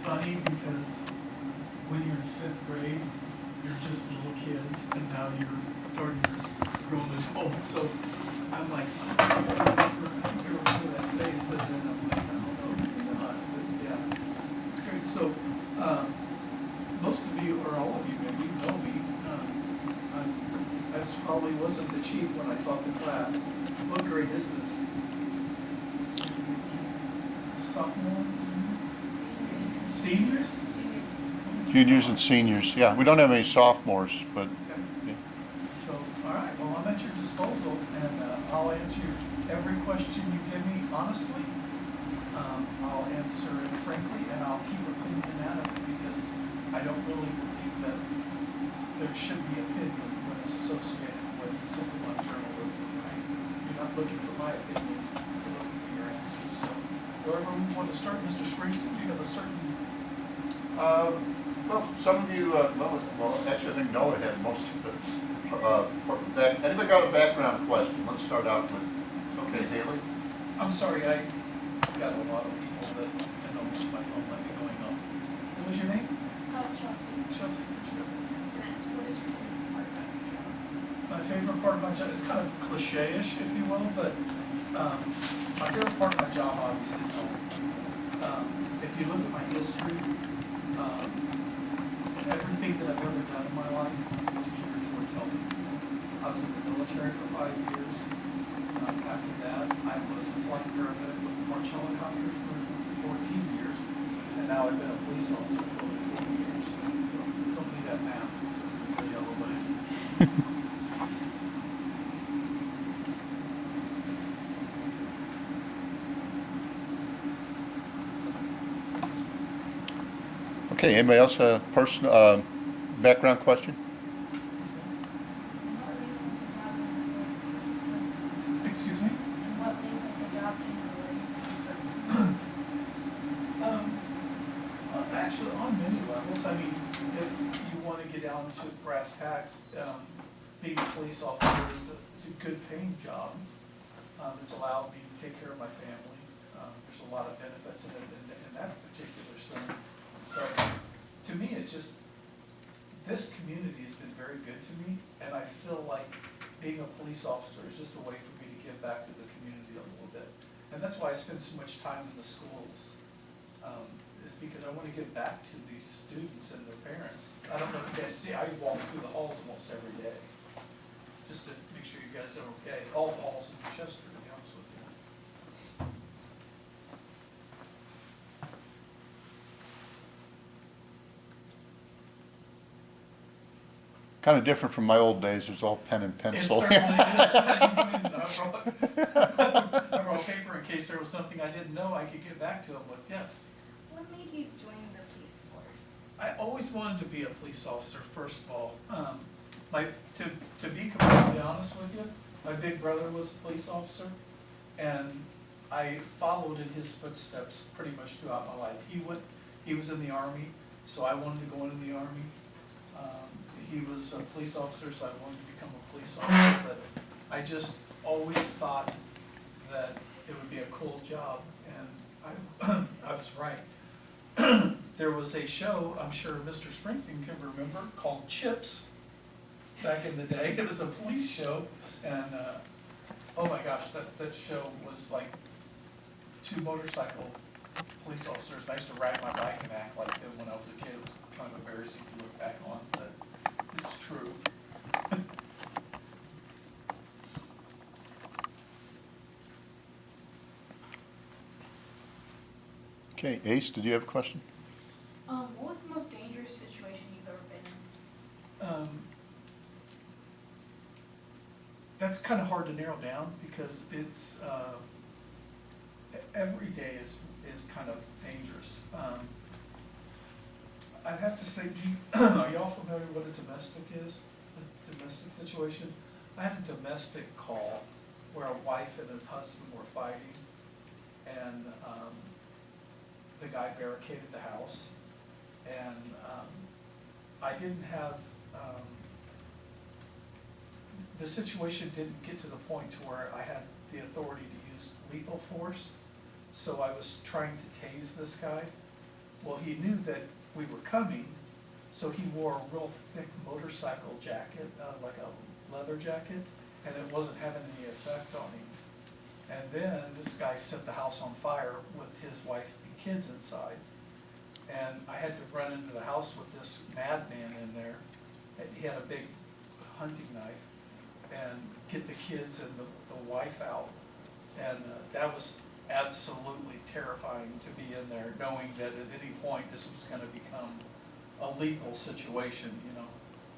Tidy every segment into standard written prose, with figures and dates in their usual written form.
funny because when you're in fifth grade, you're just little kids, and now you're grown adults. So I'm like, I remember that face, and then I'm like, I don't know, but yeah, it's great. So most of you, or all of you maybe, know me. I probably wasn't the chief when I taught the class. What grade is this? Sophomore? Seniors? Juniors and seniors. Yeah, we don't have any sophomores, but Okay. yeah. So, all right, well, I'm at your disposal, and I'll answer every question you give me honestly. I'll answer it frankly, and I'll keep opinion out of it because I don't really believe that there should be opinion when it's associated with something like journalism, right? You're not looking for my opinion, you're looking for your answers. So, wherever we want to start, Mr. Springsteen, do you have a certain... Well, some of you, well, actually, I think Noah had most of it. Anybody got a background question? Let's start out with, okay, Yes. Haley? I'm sorry, I got a lot of people that, I know my phone might be going off. What was your name? Chelsea. Chelsea, what's your name? What is your favorite part about your job? My favorite part of my job is kind of cliche-ish, if you will, but my favorite part of my job, obviously, is if you look at my history, everything that I've ever done in my life is geared towards helping people. I was in the military for 5 years. After that, I was a flight paramedic with a March helicopter for 14 years, and now I've been a police officer for over 20 years. So don't need that math, it's just a good yellow buddy. Okay, anybody else a background question? What ways does the job generally Excuse me? In what ways does the job generally Actually, on many levels. I mean, if you want to get down to brass tacks, being a police officer it's a good paying job. It's allowed me to take care of my family. There's a lot of benefits in it in that particular sense. But to me, this community has been very good to me, and I feel like being a police officer is just a way for me to give back to the community a little bit. And that's why I spend so much time in the schools, is because I want to give back to these students and their parents. I don't know if you guys see, I walk through the halls almost every day, just to make sure you guys are okay. All the halls in Chester, to be honest with you. Kind of different from my old days. It was all pen and It pencil. certainly is. I brought paper in case there was something I didn't know I could get back to them with, yes. What made you join the police force? I always wanted to be a police officer, first of all. To be completely honest with you, my big brother was a police officer, and I followed in his footsteps pretty much throughout my life. He was in the Army, so I wanted to go into the Army. He was a police officer, so I wanted to become a police officer, but I just always thought that it would be a cool job, and I was right. There was a show, I'm sure Mr. Springsteen can remember, called Chips back in the day. It was a police show, and oh my gosh, that show was like 2 motorcycle police officers. And I used to ride my bike and act like them when I was a kid. It was kind of embarrassing to look back on, but it's true. Okay, Ace, did you have a question? What was the most dangerous situation you've ever been in? That's kind of hard to narrow down because it's every day is kind of dangerous. I'd have to say, are y'all familiar with what a domestic is? A domestic situation? I had a domestic call where a wife and his husband were fighting, and the guy barricaded the house, and I didn't have, the situation didn't get to the point to where I had the authority to use lethal force, so I was trying to tase this guy, Well, he knew that we were coming, so he wore a real thick motorcycle jacket, like a leather jacket, and it wasn't having any effect on him. And then this guy set the house on fire with his wife and kids inside. And I had to run into the house with this madman in there. And he had a big hunting knife, and get the kids and the wife out. And that was absolutely terrifying to be in there, knowing that at any point this was gonna become a lethal situation, you know.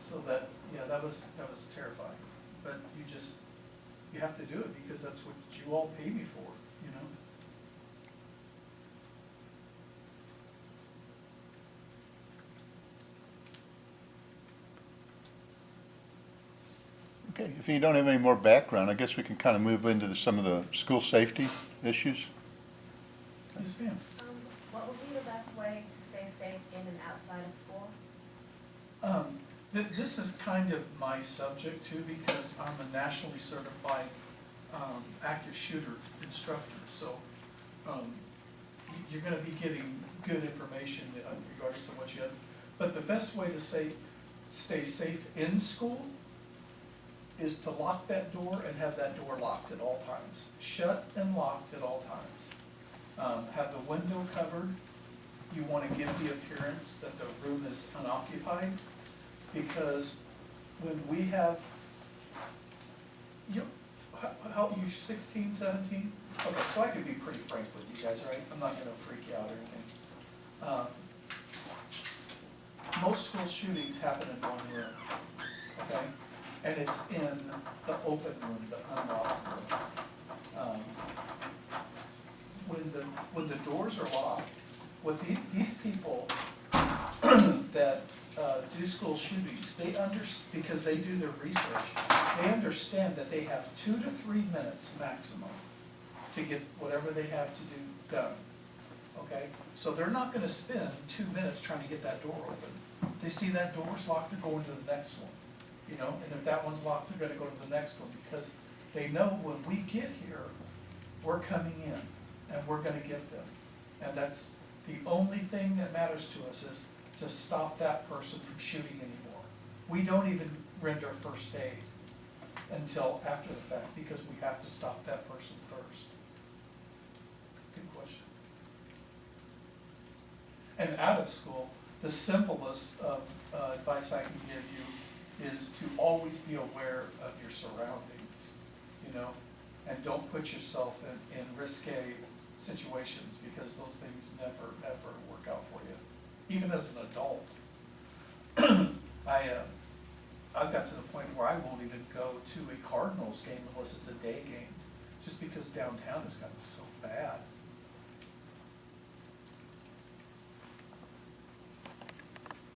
So that, yeah, that was terrifying. But you have to do it because that's what you all pay me for, you know. Okay, if you don't have any more background, I guess we can kind of move into some of the school safety issues. Yes, ma'am. What would be the best way to stay safe in and outside of school? This is kind of my subject too, because I'm a nationally certified active shooter instructor. So you're gonna be getting good information regardless of what you have. But the best way to stay safe in school is to lock that door and have that door locked at all times. Shut and locked at all times. Have the window covered. You want to give the appearance that the room is unoccupied, because when we have, how you 16, 17? Okay, so I can be pretty frank with you guys, right? I'm not going to freak you out or anything. Most school shootings happen in one room, okay? And it's in the open room, the unlocked room. When the doors are locked, what these people that do school shootings, because they do their research, they understand that they have 2 to 3 minutes maximum to get whatever they have to do done, okay? So they're not gonna spend 2 minutes trying to get that door open. They see that door's locked, they're going to the next one, you know? And if that one's locked, they're gonna go to the next one, because they know when we get here, we're coming in, and we're gonna get them. And that's the only thing that matters to us, is to stop that person from shooting anymore. We don't even render first aid until after the fact, because we have to stop that person first. Good question. And out of school, the simplest of advice I can give you is to always be aware of your surroundings, you know, and don't put yourself in risque situations, because those things never work out for you. Even as an adult, I've got to the point where I won't even go to a Cardinals game unless it's a day game, just because downtown has gotten so bad.